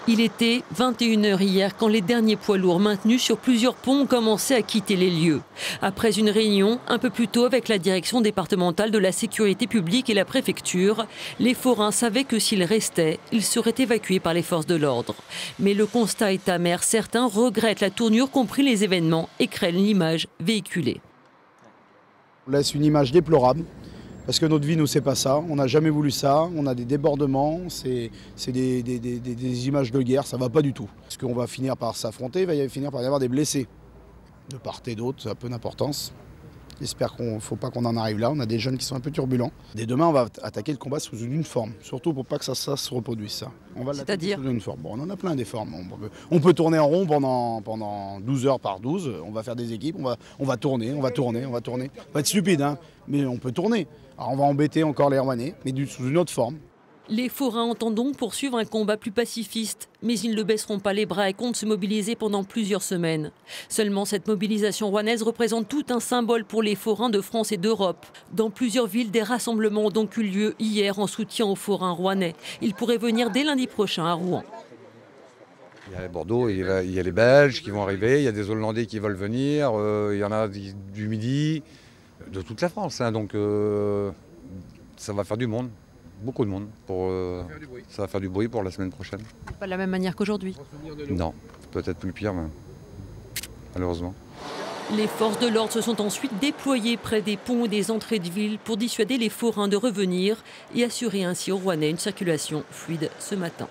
Il était 21 h hier quand les derniers poids lourds maintenus sur plusieurs ponts ont commencé à quitter les lieux. Après une réunion un peu plus tôt avec la direction départementale de la sécurité publique et la préfecture, les forains savaient que s'ils restaient, ils seraient évacués par les forces de l'ordre. Mais le constat est amer. Certains regrettent la tournure qu'ont pris les événements et craignent l'image véhiculée. On laisse une image déplorable. Parce que notre vie, nous, c'est pas ça. On n'a jamais voulu ça. On a des débordements. C'est des images de guerre. Ça va pas du tout. Parce qu'on va finir par s'affronter. Il va finir par y avoir des blessés. De part et d'autre, ça a peu d'importance. J'espère qu'il ne faut pas qu'on en arrive là. On a des jeunes qui sont un peu turbulents. Dès demain, on va attaquer le combat sous une uniforme. Surtout pour pas que ça se reproduise, ça. On va l'attaquer sous une uniforme. Bon, on en a plein des formes. On peut tourner en rond pendant 12 heures par 12. On va faire des équipes. On va tourner. On va pas être stupide, hein, mais on peut tourner. Alors on va embêter encore les Rouennais, mais sous une autre forme. Les forains entendent donc poursuivre un combat plus pacifiste, mais ils ne baisseront pas les bras et comptent se mobiliser pendant plusieurs semaines. Seulement, cette mobilisation rouennaise représente tout un symbole pour les forains de France et d'Europe. Dans plusieurs villes, des rassemblements ont donc eu lieu hier en soutien aux forains rouennais. Ils pourraient venir dès lundi prochain à Rouen. Il y a Bordeaux, il y a les Belges qui vont arriver, il y a des Hollandais qui veulent venir, il y en a du Midi, de toute la France. Hein, donc ça va faire du monde. Beaucoup de monde. Ça va faire du bruit pour la semaine prochaine. Pas de la même manière qu'aujourd'hui. Non, peut-être plus pire, mais malheureusement. Les forces de l'ordre se sont ensuite déployées près des ponts et des entrées de ville pour dissuader les forains de revenir et assurer ainsi aux Rouennais une circulation fluide ce matin.